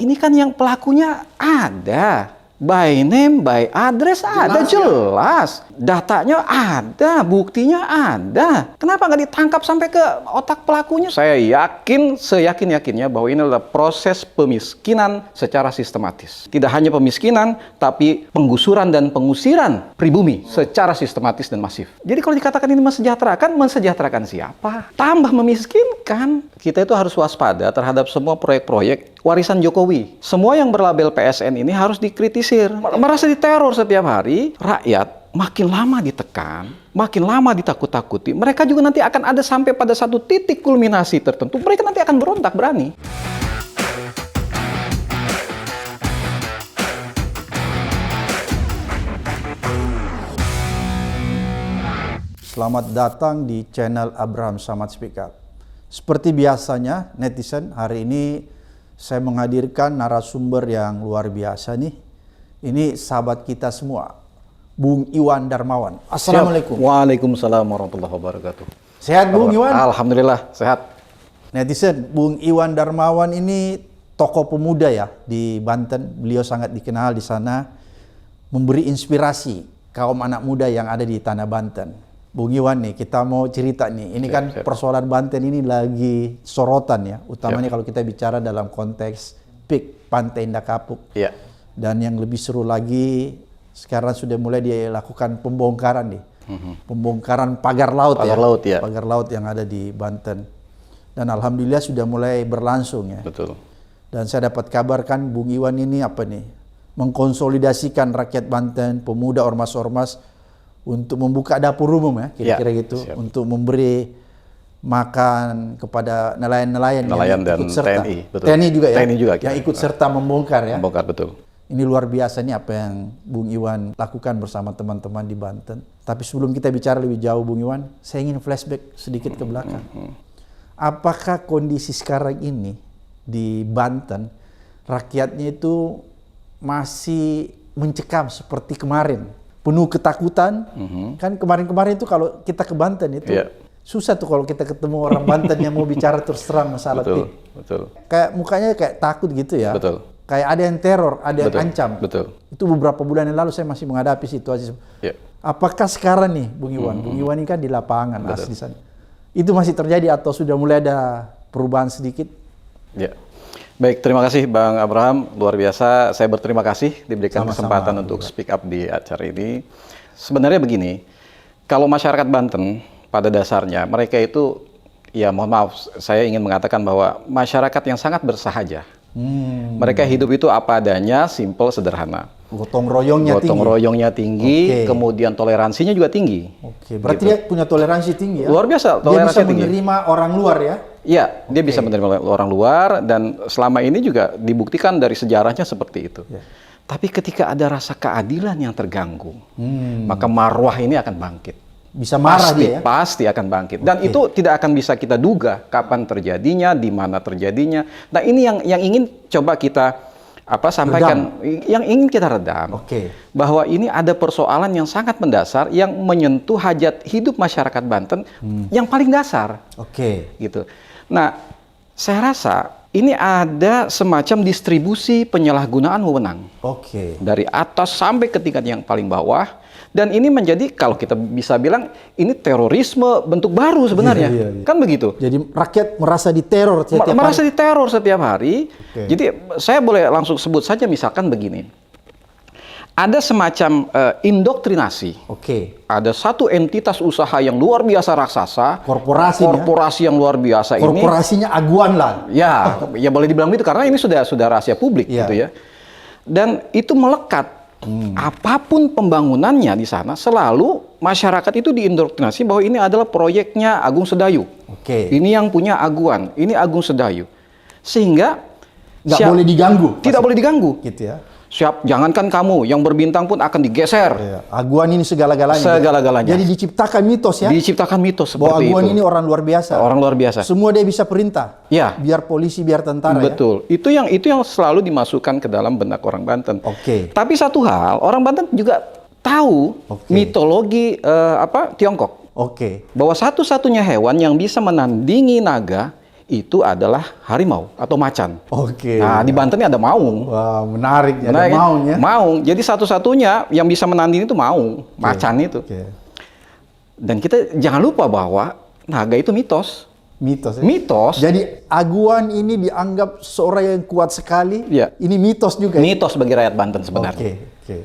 ini kan yang pelakunya ada. By name, by address ada, jelas. Datanya ada, buktinya ada. Kenapa nggak ditangkap sampai ke otak pelakunya? Saya yakin, seyakin-yakinnya bahwa ini adalah proses pemiskinan secara sistematis. Tidak hanya pemiskinan, tapi penggusuran dan pengusiran pribumi secara sistematis dan masif. Jadi kalau dikatakan ini mensejahterakan siapa? Tambah memiskinkan. Kita itu harus waspada terhadap semua proyek-proyek warisan Jokowi. Semua yang berlabel PSN ini harus dikritisir. Merasa diteror setiap hari, rakyat makin lama ditekan, makin lama ditakut-takuti. Mereka juga nanti akan ada sampai pada satu titik kulminasi tertentu. Mereka nanti akan berontak berani. Selamat datang di channel Abraham Samad Speak Up. Seperti biasanya, netizen, hari ini saya menghadirkan narasumber yang luar biasa nih. Ini sahabat kita semua, Bung Iwan Darmawan. Assalamualaikum. Waalaikumsalam warahmatullahi wabarakatuh. Sehat Bung Iwan? Alhamdulillah, sehat. Netizen, Bung Iwan Darmawan ini tokoh pemuda ya di Banten. Beliau sangat dikenal di sana, memberi inspirasi kaum anak muda yang ada di tanah Banten. Bung Iwan nih, kita mau cerita nih. Ini kan persoalan Banten ini lagi sorotan ya, utamanya kalau kita bicara dalam konteks PIK Pantai Indah Kapuk. Iya. Dan yang lebih seru lagi, sekarang sudah mulai dilakukan pembongkaran nih. Pembongkaran pagar laut ya. Pagar laut yang ada di Banten. Dan alhamdulillah sudah mulai berlangsung ya. Betul. Dan saya dapat kabarkan Bung Iwan ini apa nih? Mengkonsolidasikan rakyat Banten, pemuda ormas-ormas untuk membuka dapur umum ya, kira-kira gitu. Siap. Untuk memberi makan kepada nelayan-nelayan yang dan ikut serta. TNI, betul. TNI juga ya, TNI juga, yang ikut serta membongkar ya. Membongkar, betul. Ini luar biasa nih apa yang Bung Iwan lakukan bersama teman-teman di Banten. Tapi sebelum kita bicara lebih jauh Bung Iwan, saya ingin flashback sedikit ke belakang. Apakah kondisi sekarang ini di Banten, rakyatnya itu masih mencekam seperti kemarin? Penuh ketakutan, kan kemarin-kemarin itu kalau kita ke Banten itu susah tuh kalau kita ketemu orang Banten yang mau bicara terus terang masalah PIK. Betul. Kayak mukanya kayak takut gitu ya. Betul. Kayak ada yang teror, ada yang ancam. Betul. Itu beberapa bulan yang lalu saya masih menghadapi situasi. Apakah sekarang nih, Bung Iwan? Bung Iwan ini kan di lapangan, asli sana. Itu masih terjadi atau sudah mulai ada perubahan sedikit? Ya. Baik, terima kasih Bang Abraham. Luar biasa. Saya berterima kasih diberikan kesempatan untuk speak up di acara ini. Sebenarnya begini, kalau masyarakat Banten pada dasarnya mereka itu, ya mohon maaf, saya ingin mengatakan bahwa masyarakat yang sangat bersahaja. Mereka hidup itu apa adanya, simple, sederhana. Gotong royongnya tinggi, kemudian toleransinya juga tinggi. Berarti dia punya toleransi tinggi ya? Luar biasa, toleransi tinggi. Dia bisa menerima orang luar ya? Iya, dia bisa menerima orang luar dan selama ini juga dibuktikan dari sejarahnya seperti itu. Tapi ketika ada rasa keadilan yang terganggu, maka marwah ini akan bangkit. Bisa marah dia ya? Pasti akan bangkit. Dan itu tidak akan bisa kita duga kapan terjadinya, di mana terjadinya. Nah ini yang ingin coba kita sampaikan, yang ingin kita redam. Bahwa ini ada persoalan yang sangat mendasar yang menyentuh hajat hidup masyarakat Banten yang paling dasar. Gitu. Nah saya rasa ini ada semacam distribusi penyalahgunaan wewenang. Dari atas sampai ke tingkat yang paling bawah. Dan ini menjadi, kalau kita bisa bilang, ini terorisme bentuk baru sebenarnya. Kan begitu. Jadi rakyat merasa diteror setiap hari? Merasa diteror setiap hari. Jadi saya boleh langsung sebut saja misalkan begini. Ada semacam indoktrinasi. Ada satu entitas usaha yang luar biasa raksasa. Korporasi yang luar biasa ini. Korporasinya Aguan lah. Ya boleh dibilang itu karena ini sudah rahasia publik gitu ya. Dan itu melekat. Apapun pembangunannya di sana, selalu masyarakat itu diindoktrinasi bahwa ini adalah proyeknya Agung Sedayu. Ini yang punya Aguan, ini Agung Sedayu. Sehingga nggak boleh diganggu. Tidak boleh diganggu. Gitu ya. Jangankan kamu, yang berbintang pun akan digeser. Aguan ini segala-galanya. Segala-galanya. Jadi diciptakan mitos ya? Diciptakan mitos bahwa seperti Aguan itu. ini orang luar biasa. Orang luar biasa. Semua dia bisa perintah. Ya. Biar polisi, biar tentara. Betul. Ya? Itu yang selalu dimasukkan ke dalam benak orang Banten. Tapi satu hal, orang Banten juga tahu mitologi Tiongkok. Bahwa satu-satunya hewan yang bisa menandingi naga itu adalah harimau atau macan. Oke. Nah, di Banten ini ada maung. Wah, menarik ya. Menarik Ada ya? maung ya. Maung. Jadi satu-satunya yang bisa menandingi itu maung, macan itu. Oke. Dan kita jangan lupa bahwa naga itu mitos. Mitos ya. Mitos. Jadi Aguan ini dianggap seorang yang kuat sekali. Iya. Ini mitos juga. Ya? Mitos bagi rakyat Banten sebenarnya. Oke.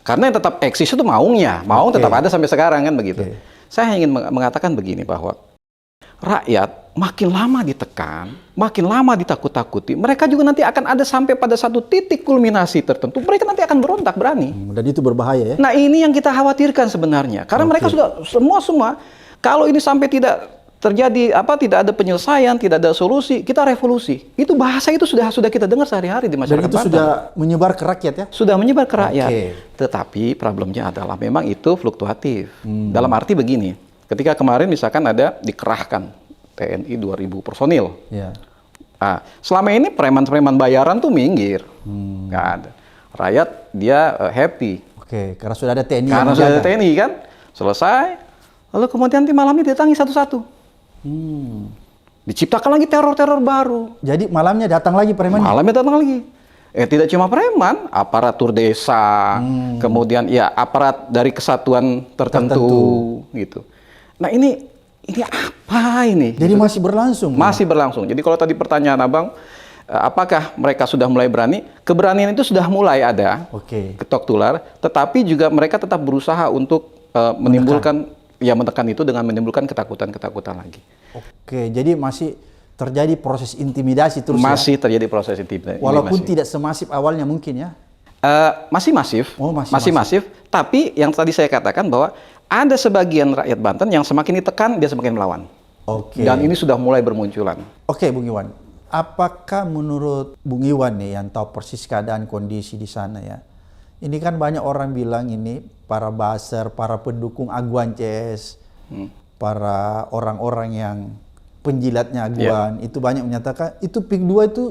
Karena yang tetap eksis itu maungnya. Maung Oke. tetap ada sampai sekarang kan begitu. Oke. Saya ingin mengatakan begini bahwa rakyat makin lama ditekan, makin lama ditakut-takuti, mereka juga nanti akan ada sampai pada satu titik kulminasi tertentu, mereka nanti akan berontak berani. Dan itu berbahaya ya. Nah, ini yang kita khawatirkan sebenarnya. Karena mereka sudah semua kalau ini sampai tidak terjadi tidak ada penyelesaian, tidak ada solusi, kita revolusi. Itu bahasa itu sudah kita dengar sehari-hari di masyarakat Dan itu Banten. sudah menyebar ke rakyat ya. Sudah menyebar ke rakyat. Oke. Tetapi problemnya adalah memang itu fluktuatif. Dalam arti begini, ketika kemarin misalkan ada dikerahkan TNI 2.000 personil. Ya. Nah, selama ini preman-preman bayaran tuh minggir. Nggak ada. Rakyat dia happy. Oke, karena sudah ada TNI Karena yang sudah ada menjaga. TNI kan. Selesai. Lalu kemudian nanti malamnya didatangi satu-satu. Diciptakan lagi teror-teror baru. Jadi malamnya datang lagi preman. Malamnya datang lagi. Tidak cuma preman, aparatur desa, kemudian ya aparat dari kesatuan tertentu. Gitu. Nah ini apa ini? Jadi masih berlangsung. Masih berlangsung. Jadi kalau tadi pertanyaan Abang, apakah mereka sudah mulai berani? Keberanian itu sudah mulai ada, Oke. ketok tular, tetapi juga mereka tetap berusaha untuk menimbulkan, menekan itu dengan menimbulkan ketakutan-ketakutan lagi. Oke, jadi masih terjadi proses intimidasi terus Masih terjadi proses intimidasi. ya? Walaupun tidak semasif awalnya mungkin ya? Masih masif, Oh, masih masif. Tapi yang tadi saya katakan bahwa ada sebagian rakyat Banten yang semakin ditekan, dia semakin melawan. Oke. Dan ini sudah mulai bermunculan. Oke, Bung Iwan. Apakah menurut Bung Iwan nih yang tahu persis keadaan kondisi di sana ya? Ini kan banyak orang bilang ini para buzzer, para pendukung Aguan CS, para orang-orang yang penjilatnya Aguan, itu banyak menyatakan itu PIK 2 itu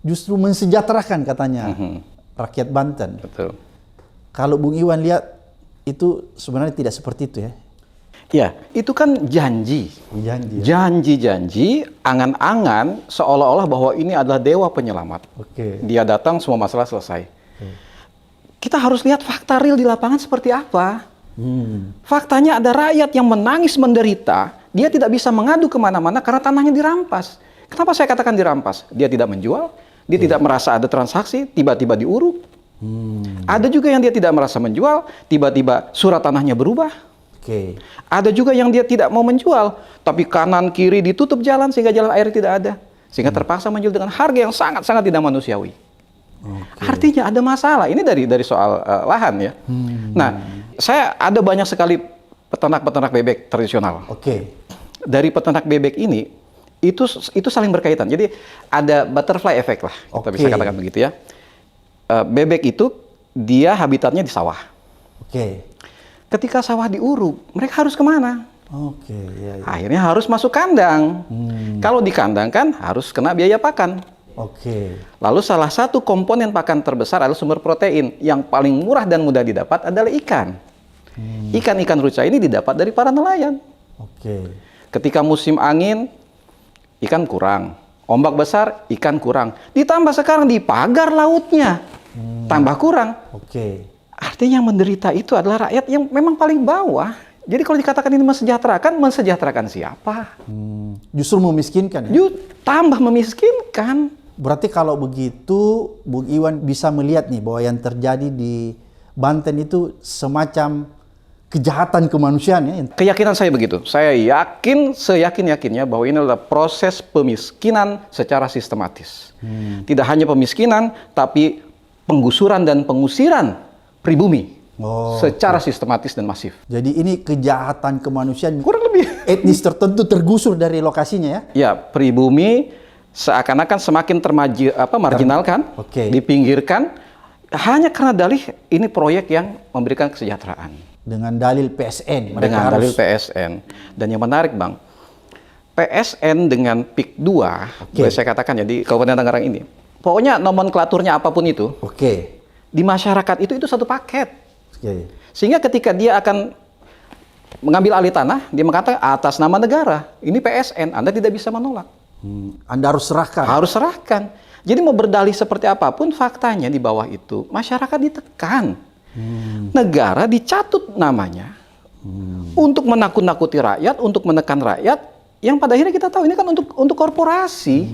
justru mensejahterakan katanya rakyat Banten. Betul. Kalau Bung Iwan lihat itu sebenarnya tidak seperti itu ya? Ya, itu kan janji. Janji. Ya? Janji-janji, angan-angan, seolah-olah bahwa ini adalah dewa penyelamat. Oke. Dia datang, semua masalah selesai. Kita harus lihat fakta real di lapangan seperti apa. Faktanya ada rakyat yang menangis menderita, dia tidak bisa mengadu kemana-mana karena tanahnya dirampas. Kenapa saya katakan dirampas? Dia tidak menjual, dia tidak merasa ada transaksi, tiba-tiba diuruk. Ada juga yang dia tidak merasa menjual, tiba-tiba surat tanahnya berubah. Oke. Ada juga yang dia tidak mau menjual, tapi kanan kiri ditutup jalan sehingga jalan air tidak ada. Sehingga terpaksa menjual dengan harga yang sangat-sangat tidak manusiawi. Artinya ada masalah. Ini dari soal lahan ya. Nah, saya ada banyak sekali peternak-peternak bebek tradisional. Oke. Dari peternak bebek ini itu saling berkaitan. Jadi ada butterfly effect lah, kita bisa katakan begitu ya. Bebek itu dia habitatnya di sawah. Oke. Ketika sawah diuruk, mereka harus kemana? Oke. Ya, ya. Akhirnya harus masuk kandang. Kalau di kandang kan harus kena biaya pakan. Oke. Lalu salah satu komponen pakan terbesar adalah sumber protein. Yang paling murah dan mudah didapat adalah ikan. Ikan-ikan ruca ini didapat dari para nelayan. Oke. Ketika musim angin, ikan kurang. Ombak besar, ikan kurang. Ditambah sekarang dipagar lautnya, tambah kurang. Oke. Artinya yang menderita itu adalah rakyat yang memang paling bawah. Jadi kalau dikatakan ini mensejahterakan siapa? Justru memiskinkan ya? Tambah memiskinkan. Berarti kalau begitu, Bung Iwan bisa melihat nih bahwa yang terjadi di Banten itu semacam kejahatan kemanusiaan ya? Keyakinan saya begitu. Saya yakin, seyakin-yakinnya bahwa ini adalah proses pemiskinan secara sistematis. Tidak hanya pemiskinan, tapi penggusuran dan pengusiran pribumi secara sistematis dan masif. Jadi ini kejahatan kemanusiaan Kurang lebih. etnis tertentu tergusur dari lokasinya ya? Ya, pribumi seakan-akan semakin marginalkan, dipinggirkan, hanya karena dalih ini proyek yang memberikan kesejahteraan. Dengan dalil PSN. Dengan dalil PSN. Dan yang menarik Bang, PSN dengan PIK 2, boleh saya katakan ya di Kabupaten Tangerang ini, pokoknya nomenklaturnya apapun itu, di masyarakat itu satu paket. Sehingga ketika dia akan mengambil alih tanah, dia mengatakan atas nama negara, ini PSN, Anda tidak bisa menolak. Anda harus serahkan. Harus serahkan. Jadi mau berdalih seperti apapun, faktanya di bawah itu masyarakat ditekan. Negara dicatut namanya untuk menakut-nakuti rakyat, untuk menekan rakyat, yang pada akhirnya kita tahu ini kan untuk korporasi.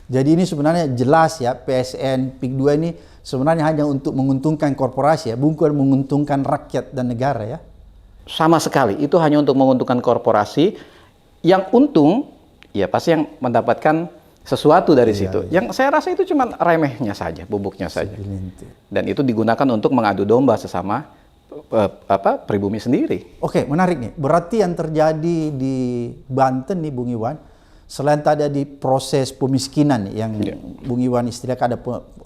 Jadi ini sebenarnya jelas ya, PSN, PIK 2 ini sebenarnya hanya untuk menguntungkan korporasi ya, bukan menguntungkan rakyat dan negara ya. Sama sekali, itu hanya untuk menguntungkan korporasi. Yang untung, ya pasti yang mendapatkan sesuatu dari situ. Yang saya rasa itu cuma remehnya saja, bubuknya saja. Dan itu digunakan untuk mengadu domba sesama pribumi sendiri. Oke, menarik nih. Berarti yang terjadi di Banten nih, Bung Iwan, selain tadi di proses pemiskinan yang Bung Iwan istilahkan ada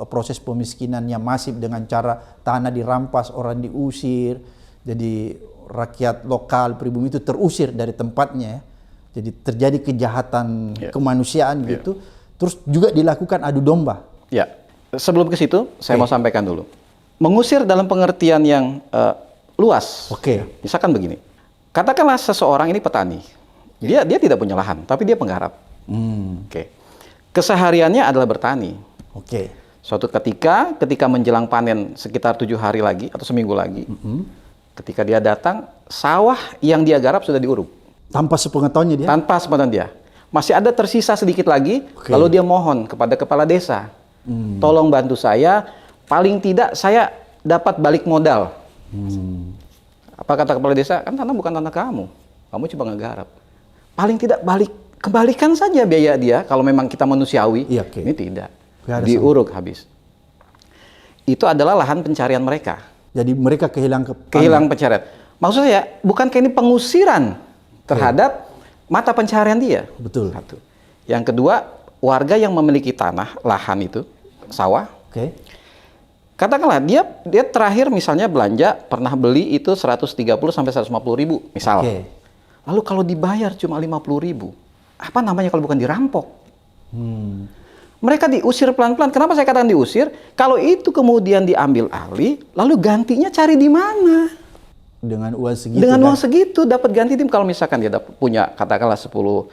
proses pemiskinan yang masif dengan cara tanah dirampas, orang diusir, jadi rakyat lokal pribumi itu terusir dari tempatnya, jadi terjadi kejahatan kemanusiaan gitu. Terus juga dilakukan adu domba. Ya, sebelum ke situ saya mau sampaikan dulu. Mengusir dalam pengertian yang luas. Misalkan begini, katakanlah seseorang ini petani. Dia tidak punya lahan, tapi dia penggarap. Kesehariannya adalah bertani. Suatu ketika menjelang panen sekitar 7 hari lagi atau seminggu lagi, ketika dia datang, sawah yang dia garap sudah diuruk. Tanpa sepengetahuannya dia? Tanpa sepengetahuan dia. Masih ada tersisa sedikit lagi, lalu dia mohon kepada kepala desa, tolong bantu saya, paling tidak saya dapat balik modal. Apa kata kepala desa? Kan tanah bukan tanah kamu cuma ngegarap. Paling tidak kembalikan saja biaya dia, kalau memang kita manusiawi. Ini tidak. Diuruk habis. Itu adalah lahan pencarian mereka. Jadi mereka kehilangan pencarian. Maksud saya, bukankah ini pengusiran terhadap mata pencarian dia? Betul. Satu. Yang kedua, warga yang memiliki tanah, lahan itu, sawah. Katakanlah dia terakhir misalnya belanja, pernah beli itu 130 sampai 150 ribu, misal. Lalu kalau dibayar cuma 50 ribu, apa namanya kalau bukan dirampok? Mereka diusir pelan-pelan. Kenapa saya katakan diusir? Kalau itu kemudian diambil alih, lalu gantinya cari di mana? Dengan uang segitu. Dengan uang segitu dapat ganti tim. Kalau misalkan dia punya katakanlah 10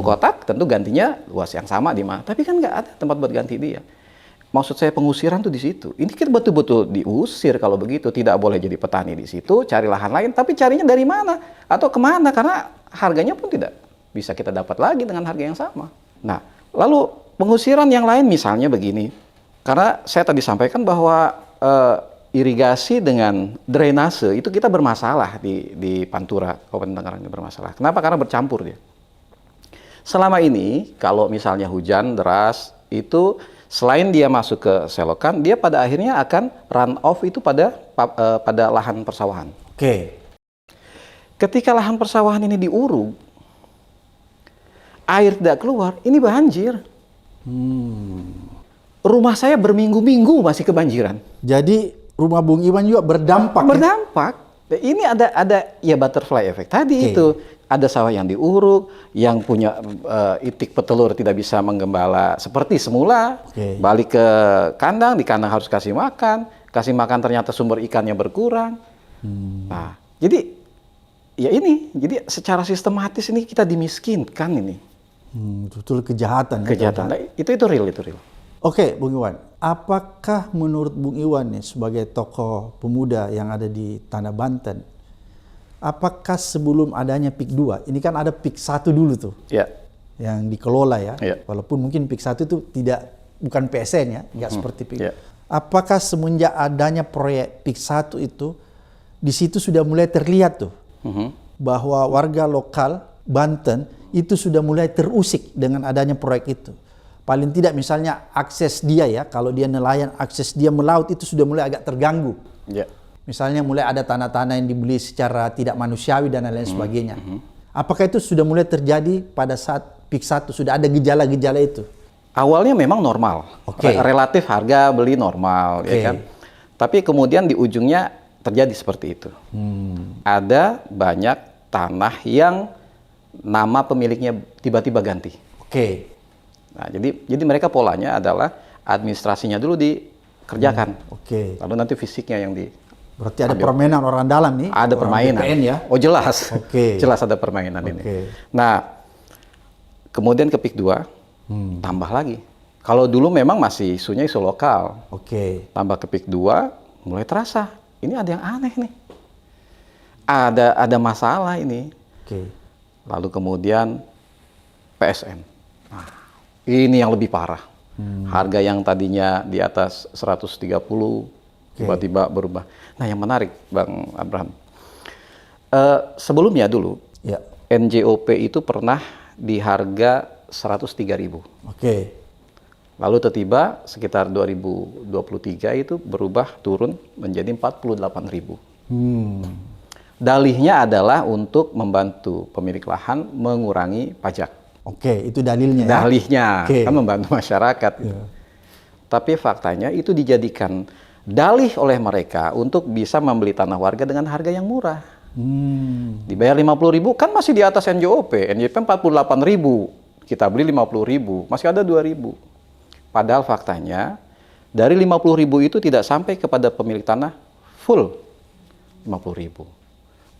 kotak, tentu gantinya luas yang sama di mana. Tapi kan nggak ada tempat buat ganti dia. Maksud saya pengusiran tuh di situ. Ini kita betul-betul diusir kalau begitu. Tidak boleh jadi petani di situ, cari lahan lain. Tapi carinya dari mana? Atau kemana? Karena harganya pun tidak bisa kita dapat lagi dengan harga yang sama. Nah, lalu pengusiran yang lain misalnya begini. Karena saya tadi sampaikan bahwa irigasi dengan drainase itu kita bermasalah di Pantura, Kabupaten Tangerang ini bermasalah. Kenapa? Karena bercampur dia. Selama ini kalau misalnya hujan deras itu selain dia masuk ke selokan, dia pada akhirnya akan run off itu pada lahan persawahan. Ketika lahan persawahan ini diuruk, air tidak keluar, ini banjir. Rumah saya berminggu-minggu masih kebanjiran. Jadi rumah Bung Iwan juga berdampak. Berdampak. Ini ada ya butterfly effect tadi itu. Ada sawah yang diuruk, yang punya itik petelur tidak bisa menggembala seperti semula. Balik ke kandang, di kandang harus kasih makan ternyata sumber ikannya berkurang. Nah, jadi ya ini, jadi secara sistematis ini kita dimiskinkan ini. Betul kejahatan. Nah, itu real. Oke, Bung Iwan. Apakah menurut Bung Iwan nih sebagai tokoh pemuda yang ada di Tanah Banten, apakah sebelum adanya PIK 2, ini kan ada PIK 1 dulu tuh, yang dikelola ya, walaupun mungkin PIK 1 itu bukan PSN ya, nggak seperti PIK. Apakah semenjak adanya proyek PIK 1 itu, di situ sudah mulai terlihat tuh, bahwa warga lokal Banten itu sudah mulai terusik dengan adanya proyek itu. Paling tidak misalnya akses dia ya, kalau dia nelayan, akses dia melaut itu sudah mulai agak terganggu. Misalnya mulai ada tanah-tanah yang dibeli secara tidak manusiawi dan lain sebagainya. Apakah itu sudah mulai terjadi pada saat PIK 1? Sudah ada gejala-gejala itu? Awalnya memang normal. Relatif harga beli normal, ya kan? Tapi kemudian di ujungnya terjadi seperti itu. Ada banyak tanah yang nama pemiliknya tiba-tiba ganti. Nah, jadi mereka polanya adalah administrasinya dulu dikerjakan. Lalu nanti fisiknya yang di. Berarti ada permainan orang dalam nih. Ada permainan. BPN ya. Oh jelas. Jelas ada permainan ini. Nah, Kemudian ke PIK 2, tambah lagi. Kalau dulu memang masih isunya isu lokal. Oke. Tambah ke PIK 2, mulai terasa. Ini ada yang aneh nih. Ada masalah ini. Oke. Lalu kemudian PSN. Nah, ini yang lebih parah. Harga yang tadinya di atas 130, tiba-tiba berubah. Nah, yang menarik, Bang Abraham. Sebelumnya dulu, Ya. NJOP itu pernah di harga 103.000. Oke. Lalu tiba-tiba sekitar 2023 itu berubah turun menjadi 48.000. Dalihnya adalah untuk membantu pemilik lahan mengurangi pajak. Oke, itu dalilnya ya. Dalihnya Oke. kan membantu masyarakat. Gitu. Tapi faktanya itu dijadikan dalih oleh mereka untuk bisa membeli tanah warga dengan harga yang murah. Dibayar 50.000 kan masih di atas NJOP. NJOP 48.000. Kita beli 50.000, masih ada 2.000. Padahal faktanya dari 50.000 itu tidak sampai kepada pemilik tanah full 50.000.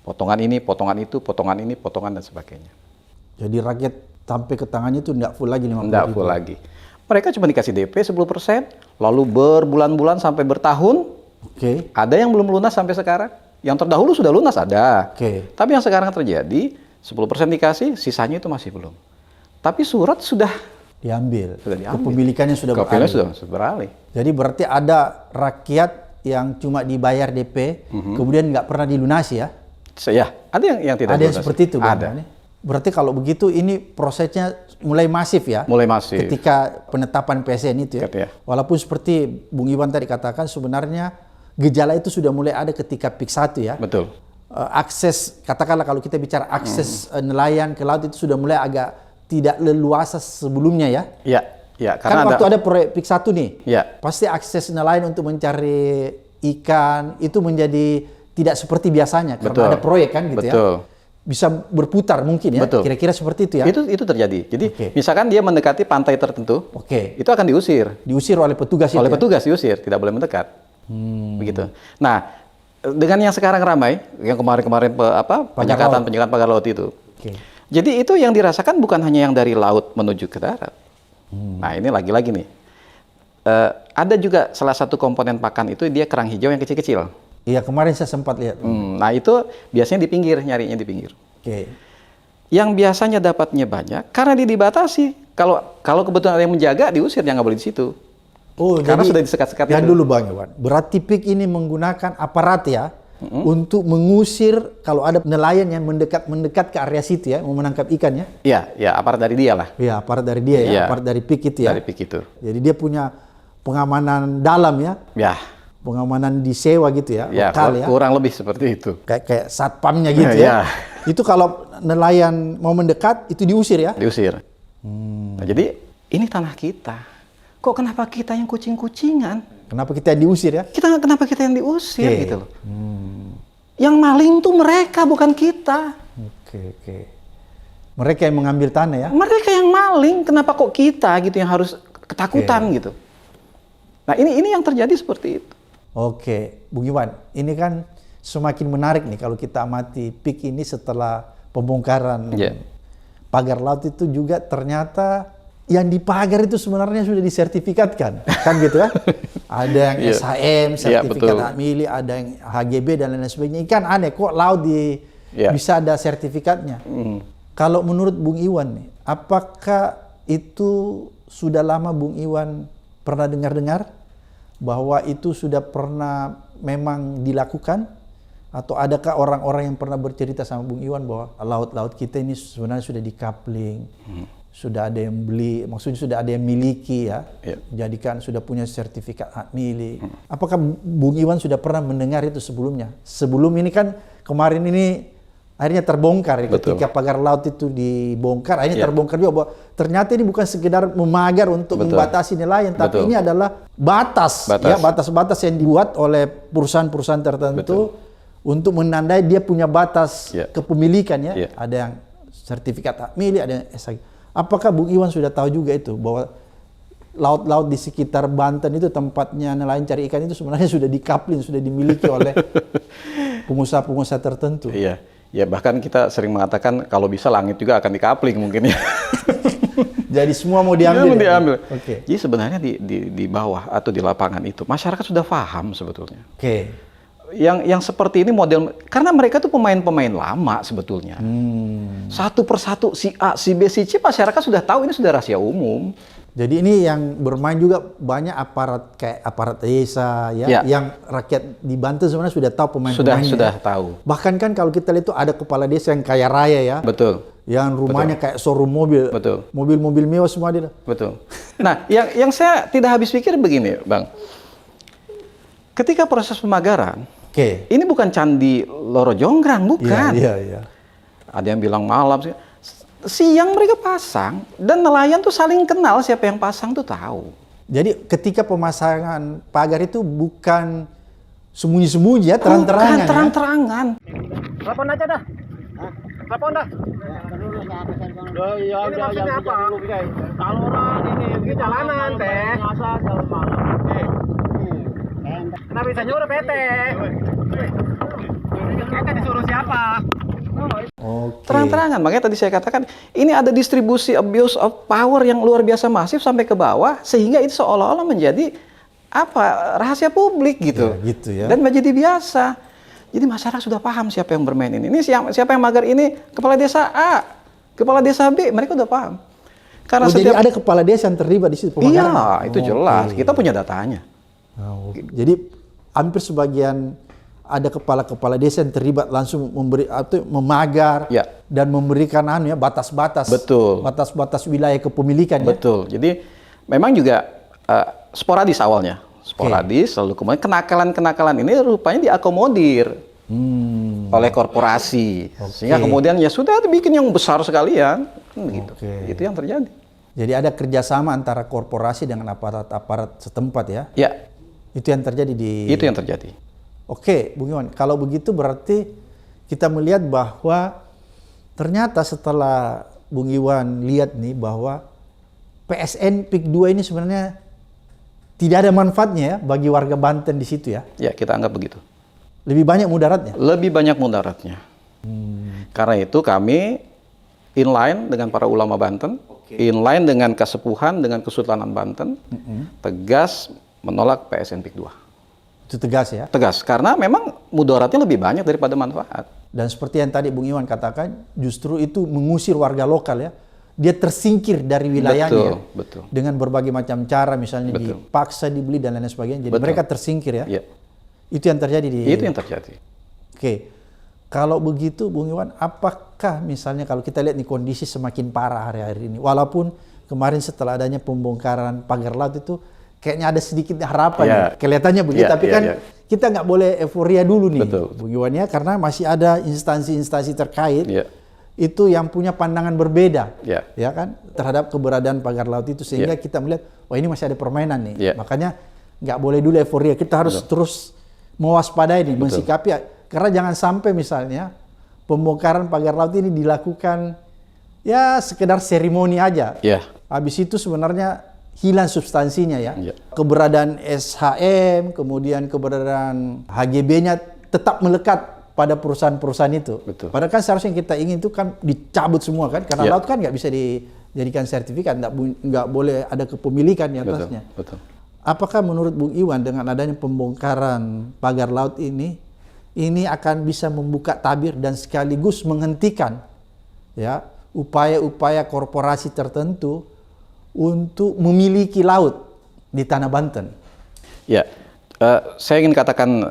Potongan ini, potongan itu, potongan ini, potongan dan sebagainya. Jadi rakyat sampai ke tangannya itu enggak full lagi 50.000. Enggak full lagi. Mereka cuma dikasih DP 10%, lalu berbulan-bulan sampai bertahun. Oke. Ada yang belum lunas sampai sekarang. Yang terdahulu sudah lunas ada. Oke. Tapi yang sekarang terjadi 10% dikasih, sisanya itu masih belum. Tapi surat sudah Diambil. diambil. Kepemilikannya sudah Kepemilikannya beralih. sudah beralih. Jadi berarti ada rakyat yang cuma dibayar DP, kemudian nggak pernah dilunasi ya? Ya, ada yang tidak Ada yang lunas. seperti itu, Bang. Ada. Berarti kalau begitu ini prosesnya mulai masif ya? Mulai masif. Ketika penetapan PSN itu ya? Ya. Walaupun seperti Bung Iwan tadi katakan sebenarnya gejala itu sudah mulai ada ketika PIK 1 ya? Betul. Akses, katakanlah kalau kita bicara akses nelayan ke laut itu sudah mulai agak tidak leluasa sebelumnya ya? Ya, ya, Kan karena waktu ada proyek PIK 1 nih, Ya. pasti akses nelayan untuk mencari ikan itu menjadi tidak seperti biasanya karena Betul. ada proyek kan gitu Betul. ya. Bisa berputar mungkin ya. Betul. Kira-kira seperti itu ya. Itu terjadi. Jadi Oke. misalkan dia mendekati pantai tertentu, Oke. itu akan diusir. Diusir oleh petugas itu Oleh ya? petugas diusir, tidak boleh mendekat. Begitu. Nah, dengan yang sekarang ramai, yang kemarin-kemarin penyekatan pagar laut itu. Oke. Jadi itu yang dirasakan bukan hanya yang dari laut menuju ke darat. Nah, ini lagi-lagi nih. Ada juga salah satu komponen pakan itu dia kerang hijau yang kecil-kecil. Iya, kemarin saya sempat lihat. Nah, itu biasanya di pinggir, nyarinya di pinggir. Oke. Yang biasanya dapatnya banyak karena dia dibatasi. Kalau kebetulan ada yang menjaga, diusir, dia nggak boleh di situ. Oh, Karena jadi sudah disekat-sekat yang itu. dulu Bang Iwan. Berarti PIK ini menggunakan aparat ya untuk mengusir kalau ada nelayan yang mendekat ke area situ ya, mau menangkap ikan ya. Iya, ya aparat dari dia lah. Iya, aparat dari dia ya, Iya. aparat dari PIK itu ya. Dari PIK itu. Jadi dia punya pengamanan dalam ya, Ya, pengamanan disewa gitu ya, ya lokal ya. kurang lebih seperti itu. Kayak satpamnya gitu Iya. ya. Itu kalau nelayan mau mendekat itu diusir ya. Diusir. Nah, jadi ini tanah kita. Kok kenapa kita yang kucing-kucingan? Kenapa kita diusir ya? Kenapa kita yang diusir Oke. gitu loh? Yang maling tuh mereka, bukan kita. Oke. Mereka yang mengambil tanah ya. Mereka yang maling, kenapa kok kita gitu yang harus ketakutan gitu? Nah, ini yang terjadi seperti itu. Oke, Bung Iwan, ini kan semakin menarik nih kalau kita amati PIK ini setelah pembongkaran Iya. pagar laut itu juga ternyata yang dipagar itu sebenarnya sudah disertifikatkan, kan gitu ya? Ada yang Iya. SHM, Iya, sertifikat betul. hak milik, ada yang HGB dan lain sebagainya. Kan aneh kok laut Iya. bisa ada sertifikatnya. Kalau menurut Bung Iwan nih, apakah itu sudah lama Bung Iwan pernah dengar-dengar bahwa itu sudah pernah memang dilakukan? Atau adakah orang-orang yang pernah bercerita sama Bung Iwan bahwa laut-laut kita ini sebenarnya sudah di-coupling, sudah ada yang beli, maksudnya sudah ada yang miliki ya, Iya. jadikan sudah punya sertifikat hak milik. Apakah Bung Iwan sudah pernah mendengar itu sebelumnya? Sebelum ini kan kemarin ini akhirnya terbongkar ya, Betul. ketika pagar laut itu dibongkar, akhirnya Iya. terbongkar juga bahwa ternyata ini bukan sekedar memagar untuk Betul. membatasi nelayan, tapi Betul. ini adalah batas. Ya, batas-batas yang dibuat oleh perusahaan-perusahaan tertentu untuk menandai dia punya batas Iya. kepemilikan ya. Iya. Ada yang sertifikat hak milik, ada yang SHG. Apakah Bung Iwan sudah tahu juga itu bahwa laut-laut di sekitar Banten itu tempatnya nelayan cari ikan itu sebenarnya sudah dikaplin, sudah dimiliki oleh pengusaha-pengusaha tertentu? Iya. Ya bahkan kita sering mengatakan kalau bisa langit juga akan dikapling mungkin ya. Jadi semua mau diambil. Mau diambil. Oke. Jadi sebenarnya di bawah atau di lapangan itu masyarakat sudah paham sebetulnya. Oke. Yang seperti ini model, karena mereka tuh pemain-pemain lama sebetulnya. Satu persatu si A, si B, si C masyarakat sudah tahu, ini sudah rahasia umum. Jadi ini yang bermain juga banyak aparat kayak aparat desa ya, Ya. yang rakyat di Banten sebenarnya sudah tahu pemain-pemainnya. Sudah tahu. Bahkan kan kalau kita lihat itu ada kepala desa yang kaya raya ya, Betul. yang rumahnya kayak showroom mobil, Betul. mobil-mobil mewah semua dia. Betul. Nah, yang saya tidak habis pikir begini, Bang. Ketika proses pemagaran, Oke. ini bukan Candi Loro Jonggrang, bukan. Iya. Ada yang bilang malam sih. Siang mereka pasang, dan nelayan tuh saling kenal, siapa yang pasang tuh tahu. Jadi ketika pemasangan pagar itu bukan sembunyi-sembunyi ya, terang-terangan. Bukan terang-terangan. Telepon aja dah. Telepon dah. Iya, ini maksudnya apa? Saluran ini, begini jalanan teh. Kenapa bisa nyuruh PT? PT disuruh siapa? Oke. Terang-terangan, makanya tadi saya katakan ini ada distribusi abuse of power yang luar biasa masif sampai ke bawah, sehingga itu seolah-olah menjadi rahasia publik gitu. Ya, gitu ya. Dan menjadi biasa. Jadi masyarakat sudah paham siapa yang bermain ini. Ini siapa yang magar ini, kepala desa A, kepala desa B, mereka udah paham. Karena Jadi ada kepala desa yang terlibat di situ pemagaran? Iya, itu jelas. Oke. Kita punya datanya. Oh, jadi hampir sebagian ada kepala-kepala desa yang terlibat langsung memagar Ya. dan memberikan batas-batas. Betul. Batas-batas wilayah kepemilikan ya. Betul. Jadi memang juga sporadis awalnya. Sporadis, lalu kemudian kenakalan-kenakalan ini rupanya diakomodir oleh korporasi. Sehingga kemudian ya sudah dibikin yang besar sekalian. Gitu. Oke. Itu yang terjadi. Jadi ada kerjasama antara korporasi dengan aparat-aparat setempat ya. Ya, Itu yang terjadi di... itu yang terjadi. Oke, Bung Iwan, kalau begitu berarti kita melihat bahwa ternyata setelah Bung Iwan lihat nih bahwa PSN PIK 2 ini sebenarnya tidak ada manfaatnya ya bagi warga Banten di situ ya. Ya, kita anggap begitu. Lebih banyak mudaratnya. Lebih banyak mudaratnya. Karena itu kami inline dengan para ulama Banten, inline dengan kesepuhan, dengan Kesultanan Banten, tegas menolak PSN PIK 2. Itu tegas ya. Tegas, karena memang mudaratnya lebih banyak daripada manfaat. Dan seperti yang tadi Bung Iwan katakan, justru itu mengusir warga lokal ya. Dia tersingkir dari wilayahnya ya. Betul. Dengan berbagai macam cara, misalnya Betul. dipaksa dibeli dan lain sebagainya. Jadi Betul. mereka tersingkir ya. Ya, Itu yang terjadi di... itu yang terjadi. Oke. Kalau begitu Bung Iwan, apakah misalnya kalau kita lihat nih kondisi semakin parah hari-hari ini, walaupun kemarin setelah adanya pembongkaran pagar laut itu kayaknya ada sedikit harapan Ya. ya. Kelihatannya begitu, Ya, tapi ya, kan ya. kita nggak boleh euforia dulu nih, Betul. Bung Iwan ya, karena masih ada instansi-instansi terkait Ya. itu yang punya pandangan berbeda, Ya. kan, terhadap keberadaan pagar laut itu, sehingga Ya. kita melihat, wah ini masih ada permainan nih, Ya. makanya nggak boleh dulu euforia, kita harus terus mewaspadai nih, mensikapi, karena jangan sampai misalnya pembongkaran pagar laut ini dilakukan ya sekedar seremoni aja. Ya. Habis itu sebenarnya hilang substansinya ya. Ya. Keberadaan SHM, kemudian keberadaan HGB-nya tetap melekat pada perusahaan-perusahaan itu. Betul. Padahal kan seharusnya yang kita ingin itu kan dicabut semua kan, karena Ya. laut kan nggak bisa dijadikan sertifikat, nggak boleh ada kepemilikan di Betul. atasnya. Betul. Apakah menurut Bung Iwan dengan adanya pembongkaran pagar laut ini akan bisa membuka tabir dan sekaligus menghentikan ya upaya-upaya korporasi tertentu untuk memiliki laut di tanah Banten? Ya, saya ingin katakan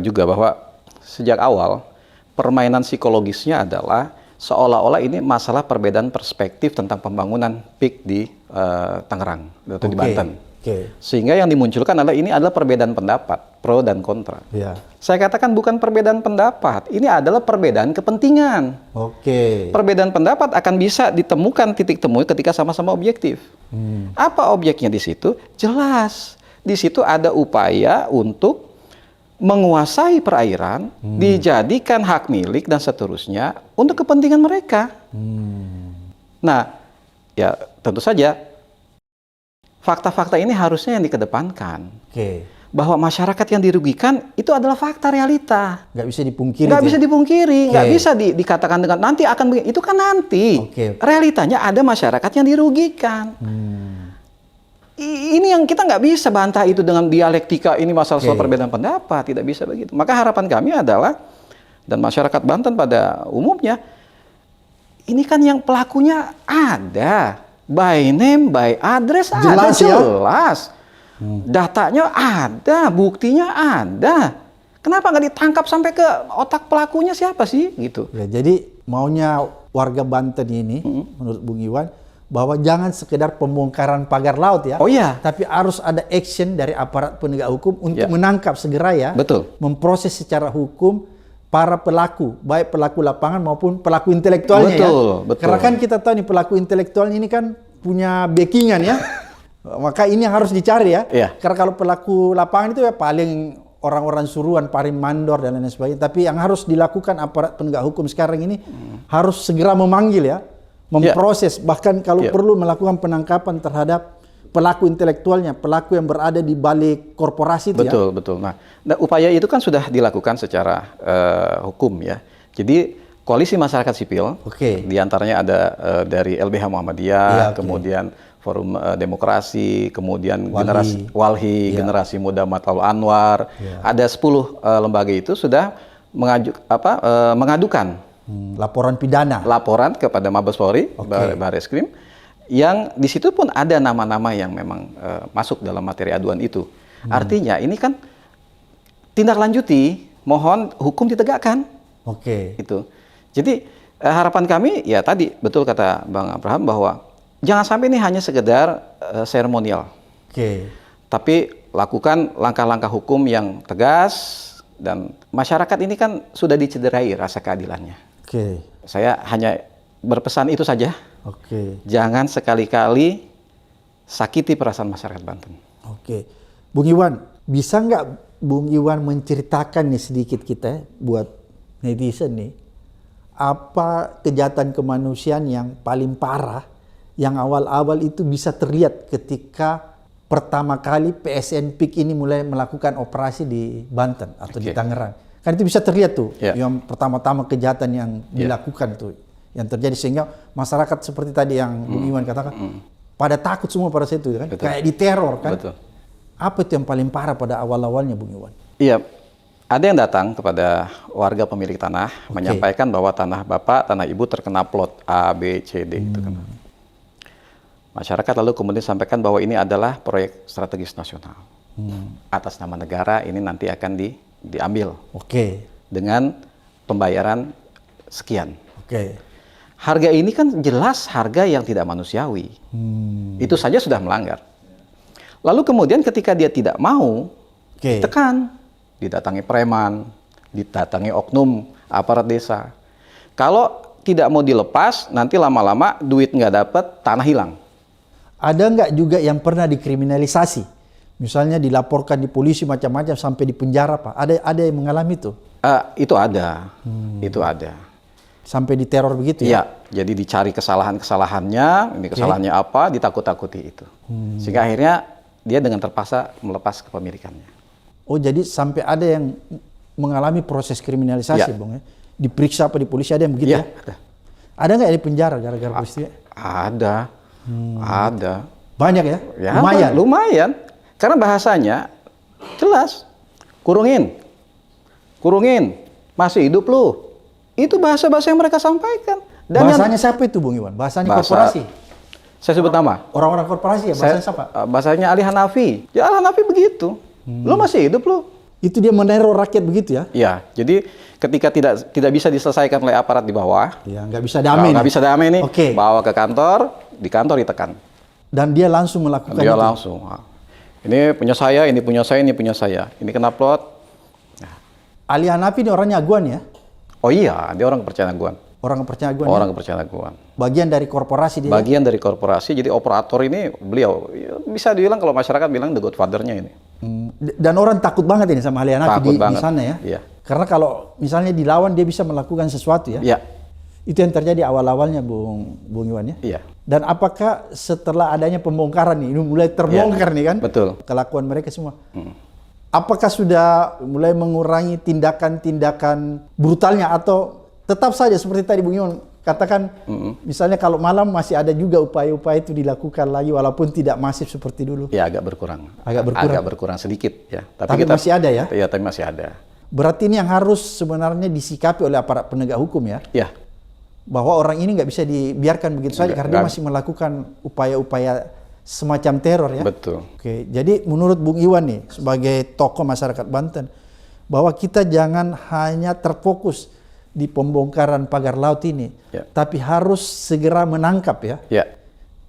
juga bahwa sejak awal permainan psikologisnya adalah seolah-olah ini masalah perbedaan perspektif tentang pembangunan PIK di Tangerang atau di Banten. Oke. Sehingga yang dimunculkan adalah perbedaan pendapat, pro dan kontra. Ya. Saya katakan bukan perbedaan pendapat, ini adalah perbedaan kepentingan. Oke. Perbedaan pendapat akan bisa ditemukan titik temu ketika sama-sama objektif. Apa objeknya di situ? Jelas. Di situ ada upaya untuk menguasai perairan, dijadikan hak milik dan seterusnya untuk kepentingan mereka. Nah, ya tentu saja fakta-fakta ini harusnya yang dikedepankan. Oke. bahwa masyarakat yang dirugikan itu adalah fakta realita. Nggak bisa dipungkiri. Nggak tuh bisa ya? dipungkiri, Oke. nggak bisa dikatakan dengan nanti akan begini. Itu kan nanti. Oke. Realitanya ada masyarakat yang dirugikan. Ini yang kita nggak bisa bantah itu dengan dialektika ini masalah soal Oke. perbedaan pendapat, tidak bisa begitu. Maka harapan kami adalah, dan masyarakat Banten pada umumnya, ini kan yang pelakunya ada, by name, by address ada, Jelas ya? jelas. Datanya ada, buktinya ada. Kenapa nggak ditangkap sampai ke otak pelakunya siapa sih gitu? Ya, jadi maunya warga Banten ini, menurut Bung Iwan, bahwa jangan sekedar pembongkaran pagar laut ya. Oh iya. Tapi harus ada action dari aparat penegak hukum untuk Ya. menangkap segera ya. Betul. Memproses secara hukum para pelaku, baik pelaku lapangan maupun pelaku intelektualnya ya. Betul. Karena kan kita tahu nih pelaku intelektualnya ini kan punya backingan ya. Maka ini yang harus dicari ya. Iya. Karena kalau pelaku lapangan itu ya paling orang-orang suruhan, paling mandor dan lain sebagainya. Tapi yang harus dilakukan aparat penegak hukum sekarang ini harus segera memanggil ya, memproses, bahkan kalau perlu melakukan penangkapan terhadap pelaku intelektualnya, pelaku yang berada di balik korporasi itu Betul, betul. Nah, upaya itu kan sudah dilakukan secara hukum ya. Jadi koalisi masyarakat sipil, Oke. diantaranya ada dari LBH Muhammadiyah, Iya, oke. kemudian Forum Demokrasi, kemudian Walhi. generasi Walhi, Iya. Generasi Muda Mataul Anwar, ada 10 lembaga itu sudah mengadukan laporan pidana. laporan kepada Mabes Polri, Oke. Barreskrim, yang di situ pun ada nama-nama yang memang masuk dalam materi aduan itu. Artinya ini kan tindak lanjuti, mohon hukum ditegakkan. Oke. Itu. Jadi harapan kami ya tadi betul kata Bang Abraham bahwa jangan sampai ini hanya sekedar seremonial, Oke. tapi lakukan langkah-langkah hukum yang tegas, dan masyarakat ini kan sudah dicederai rasa keadilannya. Oke. Saya hanya berpesan itu saja. Oke. Jangan sekali-kali sakiti perasaan masyarakat Banten. Oke. Bung Iwan, bisa nggak Bung Iwan menceritakan nih sedikit kita buat netizen nih, apa kejahatan kemanusiaan yang paling parah yang awal-awal itu bisa terlihat ketika pertama kali PSN PIK ini mulai melakukan operasi di Banten atau di Oke. Tangerang. Kan itu bisa terlihat tuh, Ya. yang pertama-tama kejahatan yang dilakukan tuh, yang terjadi sehingga masyarakat seperti tadi yang Bung Iwan katakan, pada takut semua pada saat itu kan, Betul. kayak diteror kan. Betul. Apa itu yang paling parah pada awal-awalnya Bung Iwan? Iya, ada yang datang kepada warga pemilik tanah menyampaikan bahwa tanah bapak, tanah ibu terkena plot A, B, C, D. Itu kan. Masyarakat lalu kemudian sampaikan bahwa ini adalah proyek strategis nasional. Atas nama negara ini nanti akan diambil Oke. dengan pembayaran sekian. Oke. Harga ini kan jelas harga yang tidak manusiawi. Itu saja sudah melanggar. Lalu kemudian ketika dia tidak mau, Oke. tekan, didatangi preman, didatangi oknum aparat desa. Kalau tidak mau dilepas, nanti lama-lama duit nggak dapat, tanah hilang. Ada nggak juga yang pernah dikriminalisasi? Misalnya dilaporkan di polisi macam-macam sampai di penjara, Pak. Ada yang mengalami itu? Itu ada, itu ada. Sampai diteror begitu Iya, ya? jadi dicari kesalahannya, ini kesalahannya apa, ditakut-takuti itu. Sehingga akhirnya dia dengan terpaksa melepas kepemilikannya. Oh, jadi sampai ada yang mengalami proses kriminalisasi, Ya. Bung ya? Diperiksa apa di polisi, ada yang begitu Iya, ya? ada. Ada nggak yang di penjara gara-gara peristiwa? Ada. Banyak ya? Ya, Lumayan. lumayan. Karena bahasanya jelas. Kurungin. Masih hidup lu. Itu bahasa-bahasa yang mereka sampaikan. Dan Bahasanya siapa itu Bung Iwan? Bahasanya Bahasa- korporasi? saya sebut nama. Orang-orang korporasi ya? Bahasanya siapa? Bahasanya Ali Hanafi. Ya Ali Hanafi begitu. Lu masih hidup lu. Itu dia meneror rakyat begitu ya? Ya, jadi ketika tidak bisa diselesaikan oleh aparat di bawah, Ya, nggak bisa damai. nggak bisa damai nih, Oke. bawa ke kantor, di kantor ditekan. Dan dia langsung melakukan Dia itu. langsung, ini punya saya, ini punya saya, ini punya saya. Ini kena plot. Ali Hanafi ini orangnya aguan ya? Oh iya, dia orang kepercayaan Aguan. Orang kepercayaan aguan. Orang Ya? kepercayaan Aguan. Bagian dari korporasi dia. Bagian dari korporasi, jadi operator ini beliau. Ya, bisa dibilang kalau masyarakat bilang the godfather-nya ini. Dan orang takut banget ini sama Ali Hanafi Takut di banget. sana ya? Iya. Karena kalau misalnya dilawan dia bisa melakukan sesuatu ya? Iya, Itu yang terjadi awal-awalnya Bung Iwan ya? iya. Dan apakah setelah adanya pembongkaran nih, ini mulai terbongkar nih kan? betul. Kelakuan mereka semua. apakah sudah mulai mengurangi tindakan-tindakan brutalnya atau tetap saja seperti tadi Bung Iwan katakan, misalnya kalau malam masih ada juga upaya-upaya itu dilakukan lagi walaupun tidak masif seperti dulu? Ya agak berkurang. Agak berkurang sedikit ya. Tapi masih ada ya? Iya, tapi masih ada. Berarti ini yang harus sebenarnya disikapi oleh aparat penegak hukum ya? Ya. Bahwa orang ini nggak bisa dibiarkan begitu saja karena dia masih melakukan upaya-upaya semacam teror ya? Betul. Oke, jadi menurut Bung Iwan nih sebagai tokoh masyarakat Banten, bahwa kita jangan hanya terfokus di pembongkaran pagar laut ini, tapi harus segera menangkap ya,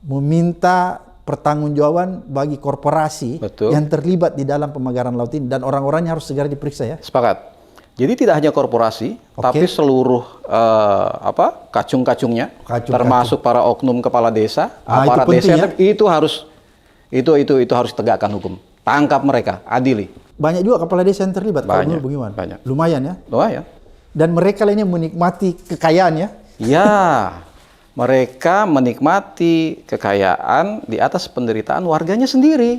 meminta pertanggungjawaban bagi korporasi yang terlibat di dalam pemagaran laut ini dan orang-orangnya harus segera diperiksa ya. Sepakat. Jadi tidak hanya korporasi, tapi seluruh kacung-kacungnya, termasuk para oknum kepala desa, aparat desa itu harus tegakkan hukum, tangkap mereka, adili. Banyak juga kepala desa yang terlibat. Banyak, Bung Iwan. banyak. Lumayan ya. Lumayan. Dan mereka lainnya menikmati kekayaan ya. Ya, mereka menikmati kekayaan di atas penderitaan warganya sendiri.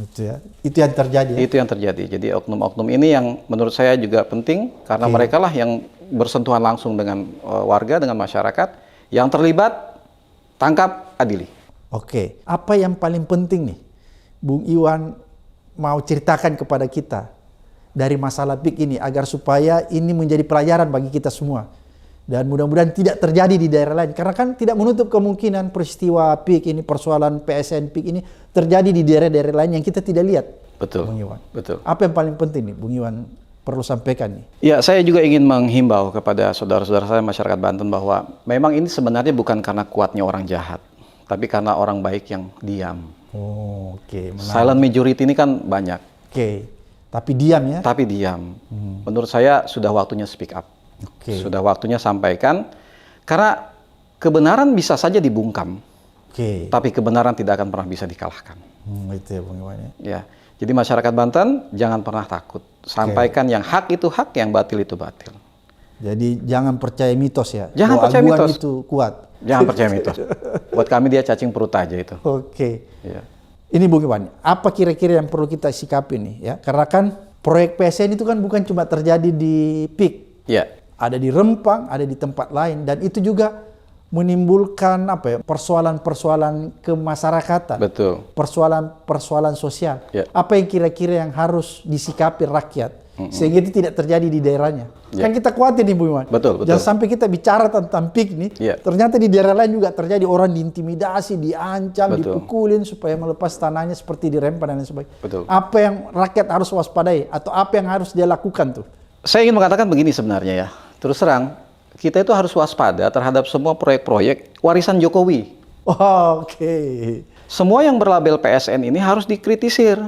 Itu ya. Itu yang terjadi. Ya? Itu yang terjadi. Jadi oknum-oknum ini yang menurut saya juga penting karena mereka lah yang bersentuhan langsung dengan warga, dengan masyarakat. Yang terlibat, tangkap, adili. Oke. Apa yang paling penting nih, Bung Iwan mau ceritakan kepada kita dari masalah PIK ini agar supaya ini menjadi pelajaran bagi kita semua dan mudah-mudahan tidak terjadi di daerah lain karena kan tidak menutup kemungkinan peristiwa PIK ini, persoalan PSN PIK ini terjadi di daerah-daerah lain yang kita tidak lihat. Betul. Bung Iwan. Betul. Apa yang paling penting nih Bung Iwan perlu sampaikan nih? Ya, saya juga ingin menghimbau kepada saudara-saudara saya masyarakat Banten bahwa memang ini sebenarnya bukan karena kuatnya orang jahat, tapi karena orang baik yang diam. Oke. Silent majority ini kan banyak. Oke. Tapi diam ya? Tapi diam. Menurut saya sudah waktunya speak up. Sudah waktunya sampaikan. Karena kebenaran bisa saja dibungkam. Tapi kebenaran tidak akan pernah bisa dikalahkan. Itu ya Bung Iwan ya. Ya. Jadi masyarakat Banten jangan pernah takut. Sampaikan yang hak itu hak, yang batil itu batil. Jadi jangan percaya mitos ya? Jangan percaya mitos. Itu kuat. Jangan percaya mitos. Buat kami dia cacing perut aja itu. Ya. Ini Bung Iwan, apa kira-kira yang perlu kita sikapi nih ya? Karena kan proyek PSN itu kan bukan cuma terjadi di PIK. Ya. Ada di Rempang, ada di tempat lain dan itu juga menimbulkan persoalan-persoalan kemasyarakatan. Betul. Persoalan-persoalan sosial. Ya. Apa yang kira-kira yang harus disikapi rakyat sehingga itu tidak terjadi di daerahnya. Kan kita khawatir nih Bung Iwan. Betul. Jangan sampai kita bicara tentang PIK nih, ternyata di daerah lain juga terjadi orang diintimidasi, diancam, dipukulin supaya melepas tanahnya seperti di Rempang dan lain sebagainya. Betul. Apa yang rakyat harus waspadai atau apa yang harus dia lakukan tuh? Saya ingin mengatakan begini sebenarnya ya. Terus terang, kita itu harus waspada terhadap semua proyek-proyek warisan Jokowi. Semua yang berlabel PSN ini harus dikritisir.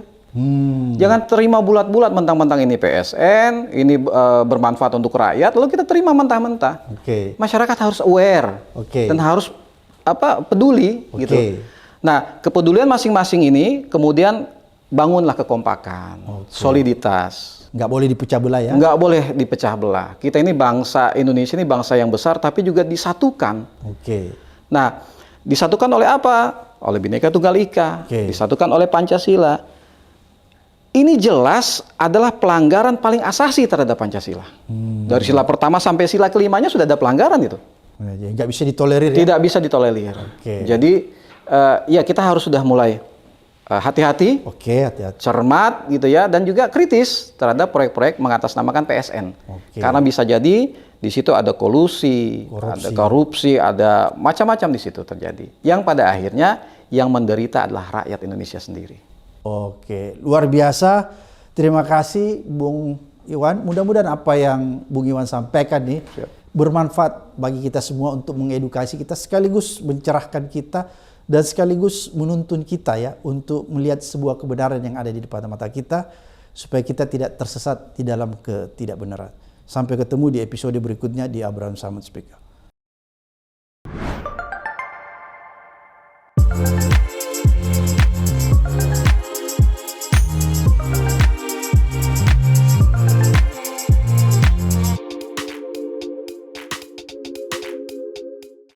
Jangan terima bulat-bulat mentang-mentang ini PSN, ini bermanfaat untuk rakyat, lalu kita terima mentah-mentah. Masyarakat harus aware dan harus peduli gitu. Nah, kepedulian masing-masing ini kemudian bangunlah kekompakan, soliditas. Nggak boleh dipecah belah ya? Nggak boleh dipecah belah. Kita ini bangsa Indonesia ini bangsa yang besar tapi juga disatukan. Nah, disatukan oleh apa? Oleh Bhinneka Tunggal Ika, disatukan oleh Pancasila. Ini jelas adalah pelanggaran paling asasi terhadap Pancasila. Dari sila pertama sampai sila kelimanya sudah ada pelanggaran itu. Nggak bisa ditolerir ya? Tidak bisa ditolerir. Jadi ya kita harus sudah mulai hati-hati, cermat gitu ya, dan juga kritis terhadap proyek-proyek mengatasnamakan PSN. Karena bisa jadi di situ ada kolusi, ada korupsi, ada macam-macam di situ terjadi. Yang pada akhirnya yang menderita adalah rakyat Indonesia sendiri. Luar biasa. Terima kasih Bung Iwan. Mudah-mudahan apa yang Bung Iwan sampaikan nih bermanfaat bagi kita semua untuk mengedukasi kita, sekaligus mencerahkan kita dan sekaligus menuntun kita ya untuk melihat sebuah kebenaran yang ada di depan mata kita supaya kita tidak tersesat di dalam ketidakbenaran. Sampai ketemu di episode berikutnya di Abraham Samad Speaker.